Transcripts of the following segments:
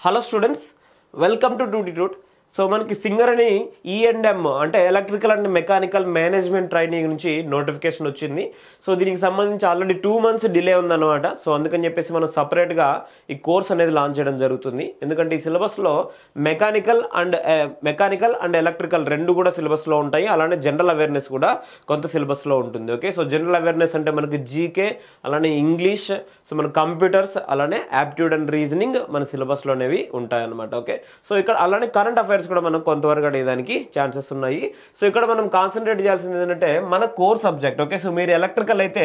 Hello students, welcome to టూటీ టూట్. So మనకి సింగర్ అని ఈఎండ్ఎం అంటే electrical and mechanical management training నుంచి నోటిఫికేషన్ వచ్చింది. సో దీనికి సంబంధించి ఆల్రెడీ 2 months డిలే ఉందన్నమాట. సో అందుకని చెప్పేసి మనం సపరేట్గా ఈ కోర్స్ అనేది లాంచ్ చేయడం జరుగుతుంది. ఎందుకంటే ఈ సిలబస్లో మెకానికల్ అండ్ ఎలక్ట్రికల్ రెండు కూడా సిలబస్లో ఉంటాయి. అలానే జనరల్ అవేర్నెస్ కూడా కొంత సిలబస్లో ఉంటుంది. ఓకే, సో జనరల్ అవేర్నెస్ అంటే మనకి జీకే, అలానే ఇంగ్లీష్, సో మన కంప్యూటర్స్, అలానే యాప్ట్యూడ్ అండ్ రీజనింగ్ మన సిలబస్లో అనేవి ఉంటాయన్నమాట. ఓకే, సో ఇక్కడ అలానే కరెంట్ అఫైర్స్ కూడా మనం కొంతవరకు అడిగేదానికి ఛాన్సెస్ ఉన్నాయి. సో ఇక్కడ మనం కాన్సన్ట్రేట్ చేయాల్సింది ఏంటంటే మన కోర్ సబ్జెక్ట్. ఓకే, సో మీరు ఎలక్ట్రికల్ అయితే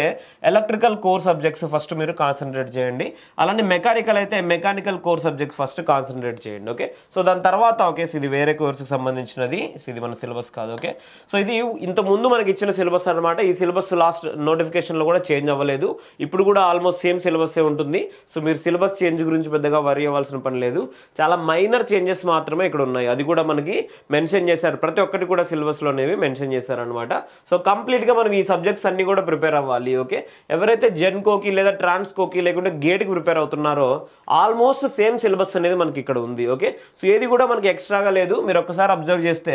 ఎలక్ట్రికల్ కోర్ సబ్జెక్ట్స్ ఫస్ట్ మీరు కాన్సన్ట్రేట్ చేయండి. అలానే మెకానికల్ అయితే mechanical core subject first concentrate చేయండి. ఓకే, సో దాని తర్వాత ఓకే, సో ఇది వేరే కోర్సుకు సంబంధించినది, ఇది మన సిలబస్ కాదు. ఓకే, సో ఇది ఇంత ముందు మనకి ఇచ్చిన సిలబస్ అనమాట. ఈ సిలబస్ లాస్ట్ నోటిఫికేషన్లో కూడా చేంజ్ అవ్వలేదు. ఇప్పుడు కూడా ఆల్మోస్ట్ సేమ్ సిలబస్ ఉంటుంది. సో మీరు సిలబస్ చేంజ్ గురించి పెద్దగా వరీ అవ్వాల్సిన పని లేదు. చాలా మైనర్ చేంజెస్ మాత్రమే ఇక్కడ ఉన్నాయి. అది కూడా మనకి మెన్షన్ చేశారు. ప్రతి ఒక్కటి కూడా సిలబస్లోనేవి మెన్షన్ చేశారనమాట. సో కంప్లీట్గా మనం ఈ సబ్జెక్ట్స్ అన్ని కూడా ప్రిపేర్ అవ్వాలి. ఓకే, ఎవరైతే జెన్కోకి లేదా ట్రాన్స్కోకి లేకుంటే గేట్కి ప్రిపేర్ అవుతున్నారో ఆల్మోస్ట్ సేమ్ సిలబస్ అనేది మనకి ఇక్కడ ఉంది. ఓకే, సో ఏది కూడా మనకి ఎక్స్ట్రాగా లేదు. మీరు ఒక్కసారి అబ్జర్వ్ చేస్తే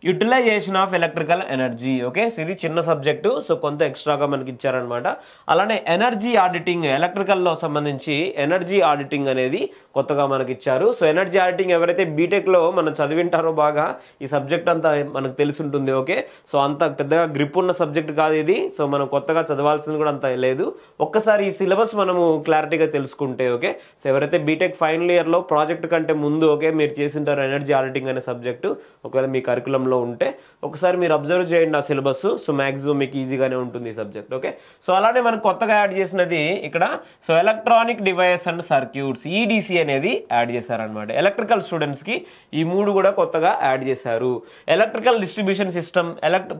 utilization of electrical energy. Okay, so ఇది చిన్న సబ్జెక్టు, సో కొంత ఎక్స్ట్రాగా మనకి ఇచ్చారనమాట. అలానే ఎనర్జీ ఆడిటింగ్, ఎలక్ట్రికల్లో సంబంధించి ఎనర్జీ ఆడిటింగ్ అనేది కొత్తగా మనకి ఇచ్చారు. సో ఎనర్జీ ఆడిటింగ్ ఎవరైతే బీటెక్లో మనం చదివింటారో బాగా ఈ సబ్జెక్ట్ అంతా మనకు తెలిసి ఉంటుంది. ఓకే, సో అంత పెద్దగా గ్రిప్ ఉన్న సబ్జెక్ట్ కాదు ఇది. సో మనం కొత్తగా చదవాల్సింది కూడా అంత లేదు. ఒక్కసారి ఈ సిలబస్ మనము క్లారిటీగా తెలుసుకుంటే ఓకే, సో ఎవరైతే బీటెక్ ఫైనల్ ఇయర్లో ప్రాజెక్ట్ కంటే ముందు ఓకే మీరు చేసింటారు ఎనర్జీ ఆడిటింగ్ అనే సబ్జెక్టు, ఒకవేళ మీ కరికులంలో ఉంటే ఒకసారి మీరు అబ్జర్వ్ చేయండి ఆ సిలబస్. సో మ్యాక్సిమం మీకు ఈజీగానే ఉంటుంది ఈ సబ్జెక్ట్. ఓకే, సో అలానే మనం కొత్తగా యాడ్ చేసినది ఇక్కడ so electronic device and circuits, EDC అనేది యాడ్ చేశారనమాట. ఎలక్ట్రికల్ స్టూడెంట్స్ కి ఈ మూడు కూడా కొత్తగా యాడ్ చేశారు. Electrical distribution system,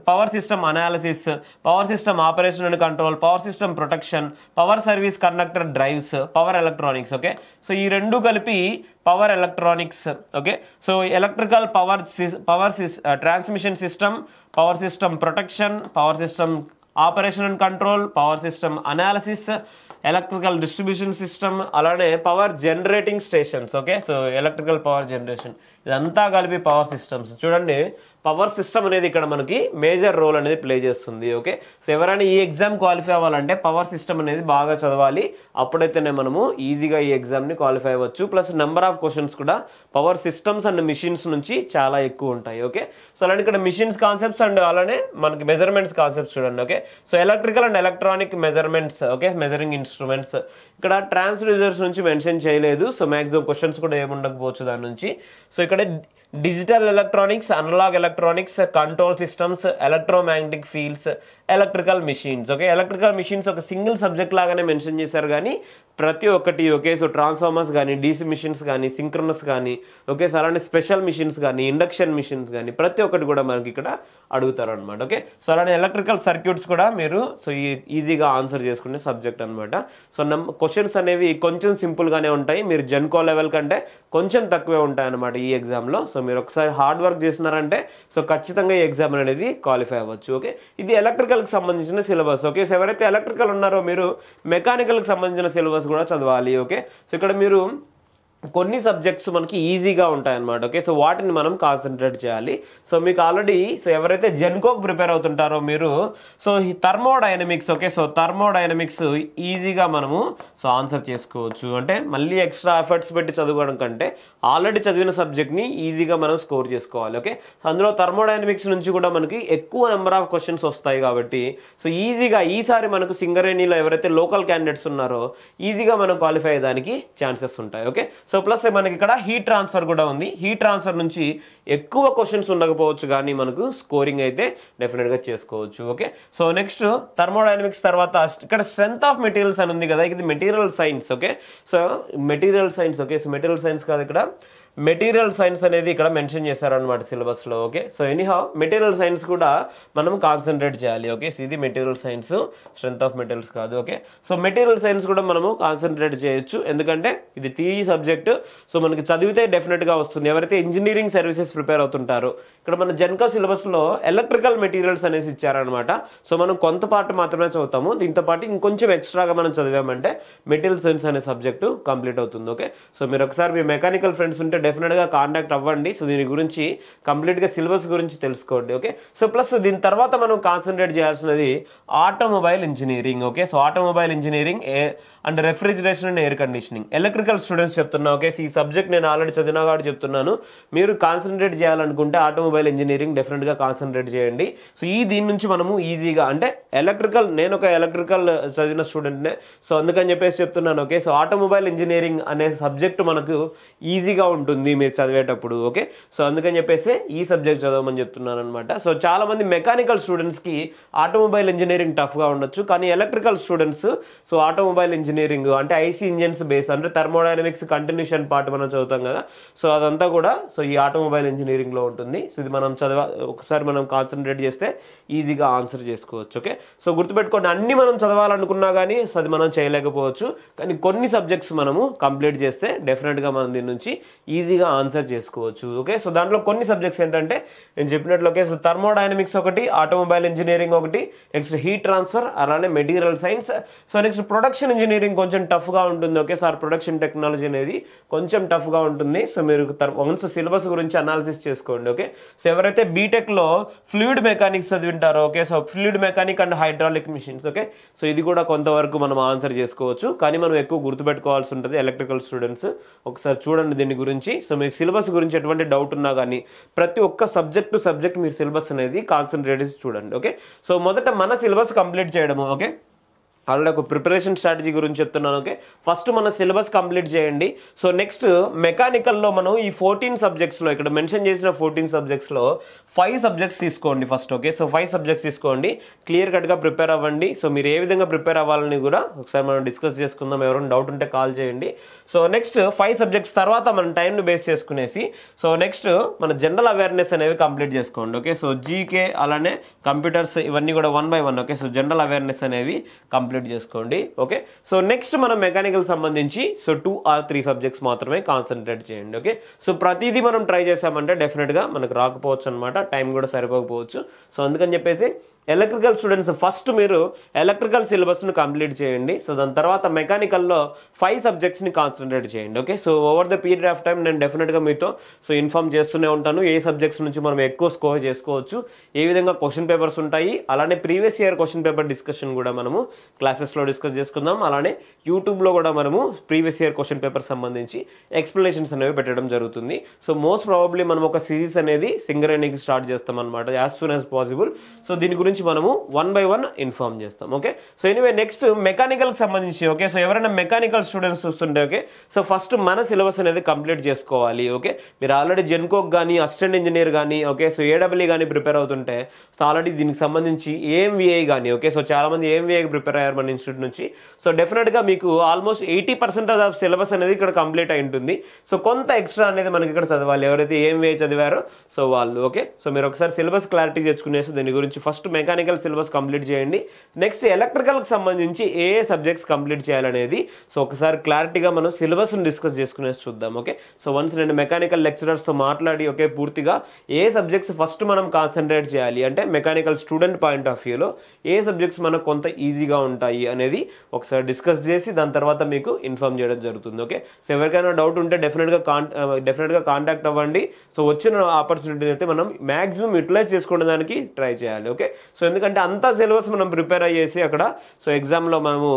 power system analysis, power system operation and control, power system protection, power service conductor drives, power electronics. Okay, so ఈ రెండు కలిపి power electronics. Okay, so electrical power transmission system, power system protection, power system operation and control, power system analysis, electrical distribution system, అలానే power generating stations. Okay, so electrical power generation ఇదంతా కలిపి power systems. చూడండి, power system అనేది ఇక్కడ మనకి major role అనేది play చేస్తుంది. Okay, so ఎవరైనా ఈ ఎగ్జామ్ క్వాలిఫై అవ్వాలంటే పవర్ సిస్టమ్ అనేది బాగా చదవాలి. అప్పుడైతేనే మనము ఈజీగా ఈ ఎగ్జామ్ని క్వాలిఫై అవ్వచ్చు. ప్లస్ నెంబర్ ఆఫ్ క్వశ్చన్స్ కూడా పవర్ సిస్టమ్స్ అండ్ మిషన్స్ నుంచి చాలా ఎక్కువ ఉంటాయి. ఓకే, సో అలానే ఇక్కడ మిషన్స్ కాన్సెప్ట్స్ అండ్ అలానే మనకి మెజర్మెంట్స్ కాన్సెప్ట్స్ చూడండి. Okay, so electrical and electronic measurements. Okay, measuring instruments ఇక్కడ ట్రాన్స్డ్యూసర్స్ నుంచి మెన్షన్ చేయలేదు. సో మ్యాక్సిమం క్వశ్చన్స్ కూడా ఏముండకపోవచ్చు దాని నుంచి. సో ఇక్కడ digital electronics, analog electronics, control systems, electromagnetic fields, electrical machines. Okay, electrical machines ఒక సింగిల్ సబ్జెక్ట్ లాగానే మెన్షన్ చేశారు కానీ ప్రతి ఒక్కటి ఓకే, సో ట్రాన్స్ఫార్మర్స్ కానీ, డీసీ మిషన్స్ కానీ, సింక్రోనస్ కానీ, ఓకే, సో అలానే స్పెషల్ మిషన్స్ కానీ, ఇండక్షన్ మిషన్స్ కానీ ప్రతి ఒక్కటి కూడా మనకి ఇక్కడ అడుగుతారు అనమాట. ఓకే, సో అలానే ఎలక్ట్రికల్ సర్క్యూట్స్ కూడా మీరు సో ఈజీగా ఆన్సర్ చేసుకునే సబ్జెక్ట్ అనమాట. సో క్వశ్చన్స్ అనేవి కొంచెం సింపుల్గానే ఉంటాయి. మీరు జెన్కో లెవెల్ కంటే కొంచెం తక్కువే ఉంటాయి అనమాట ఈ ఎగ్జామ్లో. సో మీరు ఒకసారి హార్డ్ వర్క్ చేసినారంటే సో ఖచ్చితంగా ఈ ఎగ్జామ్ అనేది క్వాలిఫై అవ్వచ్చు. ఓకే, ఇది ఎలక్ట్రికల్కి సంబంధించిన సిలబస్. ఓకే, సో ఎవరైతే ఎలక్ట్రికల్ ఉన్నారో మీరు మెకానికల్కి సంబంధించిన సిలబస్ కూడా చదవాలి. ఓకే, సో ఇక్కడ మీరు కొన్ని సబ్జెక్ట్స్ మనకి ఈజీగా ఉంటాయన్నమాట. ఓకే, సో వాటిని మనం కాన్సన్ట్రేట్ చేయాలి. సో మీకు ఆల్రెడీ సో ఎవరైతే జెన్కోకి ప్రిపేర్ అవుతుంటారో మీరు so thermodynamics. Okay, so thermodynamics ఈజీగా మనము సో ఆన్సర్ చేసుకోవచ్చు. అంటే మళ్ళీ ఎక్స్ట్రా ఎఫర్ట్స్ పెట్టి చదువుకోవడం కంటే ఆల్రెడీ చదివిన సబ్జెక్ట్ని ఈజీగా మనం స్కోర్ చేసుకోవాలి. ఓకే, అందులో థర్మోడైనమిక్స్ నుంచి కూడా మనకి ఎక్కువ నెంబర్ ఆఫ్ క్వశ్చన్స్ వస్తాయి కాబట్టి సో ఈజీగా ఈసారి మనకు సింగరేణిలో ఎవరైతే లోకల్ క్యాండిడేట్స్ ఉన్నారో ఈజీగా మనం క్వాలిఫై అయ్యేదానికి ఛాన్సెస్ ఉంటాయి. ఓకే, సో ప్లస్ మనకి ఇక్కడ హీట్ ట్రాన్స్ఫర్ కూడా ఉంది. హీట్ ట్రాన్స్ఫర్ నుంచి ఎక్కువ క్వశ్చన్స్ ఉండకపోవచ్చు కానీ మనకు స్కోరింగ్ అయితే డెఫినెట్గా చేసుకోవచ్చు. ఓకే, సో నెక్స్ట్ థర్మోడైనమిక్స్ తర్వాత ఇక్కడ స్ట్రెంత్ ఆఫ్ మెటీరియల్స్ అని ఉంది కదా, ఇది material science. Okay, so material science. Okay, so material science కాదు, ఇక్కడ మెటీరియల్ సైన్స్ అనేది ఇక్కడ మెన్షన్ చేశారనమాట సిలబస్లో. Okay, so anyhow material science కూడా మనం కాన్సన్ట్రేట్ చేయాలి. ఓకే, సో ఇది material science, strength of materials కాదు. ఓకే, సో మెటీరియల్ సైన్స్ కూడా మనము కాన్సన్ట్రేట్ చేయొచ్చు, ఎందుకంటే ఇది థియరీ సబ్జెక్ట్. సో మనకి చదివితే డెఫినెట్గా వస్తుంది. ఎవరైతే ఇంజనీరింగ్ సర్వీసెస్ ప్రిపేర్ అవుతుంటారో, ఇక్కడ మన జెన్కా సిలబస్లో ఎలక్ట్రికల్ మెటీరియల్స్ అనేసి ఇచ్చారనమాట. సో మనం కొంత పార్ట్ మాత్రమే చదువుతాము, దీంతో పాటు ఇంకొంచెం ఎక్స్ట్రాగా మనం చదివామంటే మెటీరియల్ సైన్స్ అనే సబ్జెక్టు కంప్లీట్ అవుతుంది. ఓకే, సో మీరు ఒకసారి మీ మెకానికల్ ఫ్రెండ్స్ ఉంటే డెఫినెట్గా కాంటాక్ట్ అవ్వండి. సో దీని గురించి కంప్లీట్గా సిలబస్ గురించి తెలుసుకోండి. ఓకే, సో ప్లస్ దీని తర్వాత మనం కాన్సన్ట్రేట్ చేయాల్సినది automobile engineering. Okay, so automobile engineering and refrigeration and air conditioning electrical students చెప్తున్నా. ఓకే, ఈ సబ్జెక్ట్ నేను ఆల్రెడీ చదివినా కాబట్టి చెప్తున్నాను. మీరు కాన్సన్ట్రేట్ చేయాలనుకుంటే ఆటోమొబైల్ ఇంజనీరింగ్ డెఫినెట్గా కాన్సన్ట్రేట్ చేయండి. సో దీని నుంచి మనము ఈజీగా అంటే ఎలక్ట్రికల్, నేను ఒక ఎలక్ట్రికల్ చదివిన స్టూడెంట్నే, సో అందుకని చెప్పేసి చెప్తున్నాను. ఓకే, సో ఆటోమొబైల్ ఇంజనీరింగ్ అనే సబ్జెక్ట్ మనకు ఈజీగా ఉంటుంది మీరు చదివేటప్పుడు. ఓకే, సో అందుకని చెప్పేసి ఈ సబ్జెక్ట్ చదవమని చెప్తున్నాను అనమాట. సో చాలా మంది మెకానికల్ స్టూడెంట్స్కి ఆటోమొబైల్ ఇంజనీరింగ్ టఫ్గా ఉండొచ్చు, కానీ electrical students so automobile engineering అంటే ఐసీ ఇంజన్స్ బేస్ అంటే థర్మోడైనమిక్స్ కంటిన్యూషన్ పార్ట్ మనం చదువుతాం కదా, సో అదంతా కూడా సో ఈ ఆటోమొబైల్ ఇంజనీరింగ్లో ఉంటుంది. సో ఇది మనం ఒకసారి మనం కాన్సన్ట్రేట్ చేస్తే ఈజీగా ఆన్సర్ చేసుకోవచ్చు. ఓకే, సో గుర్తుపెట్టుకోండి, అన్ని మనం చదవాలనుకున్నా కానీ సో అది మనం చేయలేకపోవచ్చు, కానీ కొన్ని సబ్జెక్ట్స్ మనము కంప్లీట్ చేస్తే డెఫినెట్గా మనం దీని నుంచి ఈజీగా ఆన్సర్ చేసుకోవచ్చు. ఓకే, సో దాంట్లో కొన్ని సబ్జెక్ట్స్ ఏంటంటే నేను చెప్పినట్లు, ఓకే, సో థర్మోడైనమిక్స్ ఒకటి, ఆటోమొబైల్ ఇంజనీరింగ్ ఒకటి, నెక్స్ట్ హీట్ ట్రాన్స్ఫర్, అలానే material science. So next production engineering కొంచెం టఫ్గా ఉంటుంది. ఓకే, సో ప్రొడక్షన్ టెక్నాలజీ అనేది కొంచెం టఫ్గా ఉంటుంది. సో మీరు వన్స్ సిలబస్ గురించి అనాలిసిస్ చేసుకోండి. ఓకే, సో ఎవరైతే బీటెక్లో ఫ్లూయిడ్ మెకానిక్స్ చదివింటారో, okay, so fluid mechanic and hydraulic machines. Okay, so ఇది కూడా కొంతవరకు మనం ఆన్సర్ చేసుకోవచ్చు, కానీ మనం ఎక్కువ గుర్తుపెట్టుకోవాల్సి ఉంటుంది ఎలక్ట్రికల్ స్టూడెంట్స్. ఒకసారి చూడండి దీని గురించి. సో మీకు సిలబస్ గురించి ఎటువంటి డౌట్ ఉన్నా కానీ ప్రతి ఒక్క సబ్జెక్ట్ మీరు సిలబస్ అనేది కాన్సన్ట్రేట్ చేసి చూడండి. ఓకే, సో మొదట మన సిలబస్ కంప్లీట్ చేయడము. ఓకే, ఆల్రెడీ ఒక ప్రిపరేషన్ స్ట్రాటజీ గురించి చెప్తున్నాను. ఓకే, ఫస్ట్ మన సిలబస్ కంప్లీట్ చేయండి. సో నెక్స్ట్ మెకానికల్లో మనం ఈ 14 సబ్జెక్ట్స్లో ఇక్కడ మెన్షన్ చేసిన 14 సబ్జెక్ట్స్లో 5 సబ్జెక్ట్స్ తీసుకోండి ఫస్ట్. ఓకే, సో 5 సబ్జెక్ట్స్ తీసుకోండి, క్లియర్ కట్గా ప్రిపేర్ అవ్వండి. సో మీరు ఏ విధంగా ప్రిపేర్ అవ్వాలని కూడా ఒకసారి మనం డిస్కస్ చేసుకుందాం. ఎవరైనా డౌట్ ఉంటే కాల్ చేయండి. సో నెక్స్ట్ 5 సబ్జెక్ట్స్ తర్వాత మనం టైంను బేస్ చేసుకునేసి సో నెక్స్ట్ మన జనరల్ అవేర్నెస్ అనేవి కంప్లీట్ చేసుకోండి. ఓకే, సో జీకే అలానే కంప్యూటర్స్ ఇవన్నీ కూడా 1 by 1. Okay, so general awareness అనేవి కంప్లీట్ చేసుకోండి. ఓకే, సో నెక్స్ట్ మనం మెకానికల్ సంబంధించి సో 2 or 3 సబ్జెక్ట్స్ మాత్రమే కాన్సన్ట్రేట్ చేయండి. ఓకే, సో ప్రతిదీ మనం ట్రై చేసామంటే డెఫినెట్గా మనకు రాకపోవచ్చు అనమాట, టైం కూడా సరిపోకపోవచ్చు. సో అందుకని చెప్పేసి ఎలక్ట్రికల్ స్టూడెంట్స్ ఫస్ట్ మీరు ఎలక్ట్రికల్ సిలబస్ను కంప్లీట్ చేయండి. సో దాని తర్వాత మెకానికల్లో 5 సబ్జెక్ట్స్ని కాన్సన్ట్రేట్ చేయండి. Okay, so over the period of time నేను డెఫినెట్గా మీతో సో ఇన్ఫార్మ్ చేస్తూనే ఉంటాను ఏ సబ్జెక్ట్స్ నుంచి మనం ఎక్కువ స్కోర్ చేసుకోవచ్చు, ఏ విధంగా క్వశ్చన్ పేపర్స్ ఉంటాయి, అలానే previous year question paper discussion కూడా మనము క్లాసెస్లో డిస్కస్ చేసుకుందాం. అలానే యూట్యూబ్లో కూడా మనము ప్రీవియస్ ఇయర్ క్వశ్చన్ పేపర్ సంబంధించి ఎక్స్ప్లెనేషన్స్ అనేవి పెట్టడం జరుగుతుంది. సో మోస్ట్ ప్రాబబ్లీ మనం ఒక సిరీస్ అనేది సింగరేణికి స్టార్ట్ చేస్తాం అనమాట as soon as possible. So దీని గురించి మనము 1 by 1 ఇన్ఫార్మ్ చేస్తాం. ఓకే, సో ఎనీవే నెక్స్ట్ మెకానికల్కి సంబంధించి. ఓకే, సో ఎవరైనా మెకానికల్ స్టూడెంట్స్ చూస్తుంటే ఓకే, సో ఫస్ట్ మన సిలబస్ అనేది కంప్లీట్ చేసుకోవాలి. ఓకే, మీరు ఆల్రెడీ జెన్కోక్ కానీ అసిస్టెంట్ ఇంజనీర్ కానీ ఓకే, సో ఏడబ్ల్యూ కానీ ప్రిపేర్ అవుతుంటే సో ఆల్రెడీ దీనికి సంబంధించి ఏఎంవిఐ కానీ ఓకే, సో చాలా మంది ఏఎంవిఐకి ప్రిపేర్ అయ్యారు మన ఇన్స్టిట్యూట్ నుంచి. సో డెఫినెట్గా మీకు ఆల్మోస్ట్ 80% ఆఫ్ సిలబస్ అనేది ఇక్కడ కంప్లీట్ అయి ఉంటుంది. సో కొంత ఎక్స్ట్రా అనేది మనకి ఇక్కడ చదవాలి ఎవరైతే ఏఎంవిఐ చదివారో సో వాళ్ళు. ఓకే, సో మీరు ఒకసారి సిలబస్ క్లారిటీ తెచ్చుకునేసి దీని గురించి ఫస్ట్ మెకానికల్ సిలబస్ కంప్లీట్ చేయండి. నెక్స్ట్ ఎలక్ట్రికల్కి సంబంధించి ఏ సబ్జెక్ట్స్ కంప్లీట్ చేయాలనేది సో ఒకసారి క్లారిటీగా మనం సిలబస్ని డిస్కస్ చేసుకునేసి చూద్దాం. ఓకే, సో వన్స్ నేను మెకానికల్ లెక్చరర్స్తో మాట్లాడి ఓకే పూర్తిగా ఏ సబ్జెక్ట్స్ ఫస్ట్ మనం కాన్సన్ట్రేట్ చేయాలి అంటే మెకానికల్ స్టూడెంట్ పాయింట్ ఆఫ్ వ్యూలో ఏ సబ్జెక్ట్స్ మనకు కొంత ఈజీగా ఉంటాయి అనేది ఒకసారి డిస్కస్ చేసి దాని తర్వాత మీకు ఇన్ఫార్మ్ చేయడం జరుగుతుంది. ఓకే, సో ఎవరికైనా డౌట్ ఉంటే డెఫినెట్గా కాంటాక్ట్ అవ్వండి. సో వచ్చిన ఆపర్చునిటీ అయితే మనం మ్యాక్సిమం యూటిలైజ్ చేసుకోవడానికి ట్రై చేయాలి. ఓకే, సో ఎందుకంటే అంతా సిలబస్ మనం ప్రిపేర్ అయ్యేసి అక్కడ సో ఎగ్జామ్లో మనము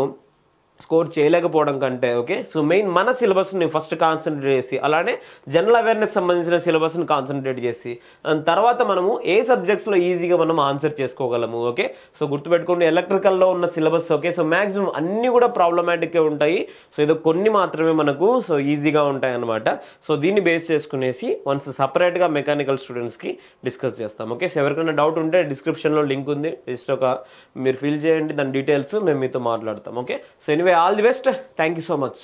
స్కోర్ చేయలేకపోవడం కంటే ఓకే, సో మెయిన్ మన సిలబస్ని ఫస్ట్ కాన్సన్ట్రేట్ చేసి అలానే జనరల్ అవేర్నెస్ సంబంధించిన సిలబస్ని కాన్సన్ట్రేట్ చేసి దాని తర్వాత మనము ఏ సబ్జెక్ట్స్లో ఈజీగా మనం ఆన్సర్ చేసుకోగలము. ఓకే, సో గుర్తుపెట్టుకోండి ఎలక్ట్రికల్లో ఉన్న సిలబస్ ఓకే, సో మ్యాక్సిమం అన్నీ కూడా ప్రాబ్లమాటిక్గా ఉంటాయి. సో ఏదో కొన్ని మాత్రమే మనకు సో ఈజీగా ఉంటాయి అనమాట. సో దీన్ని బేస్ చేసుకునేసి వన్స్ సపరేట్గా మెకానికల్ స్టూడెంట్స్కి డిస్కస్ చేస్తాం. ఓకే, సో ఎవరికైనా డౌట్ ఉంటే డిస్క్రిప్షన్లో లింక్ ఉంది, జస్ట్ మీరు ఫిల్ చేయండి దాని డీటెయిల్స్ మేము మీతో మాట్లాడతాం. Okay, so anyway all the best, thank you so much.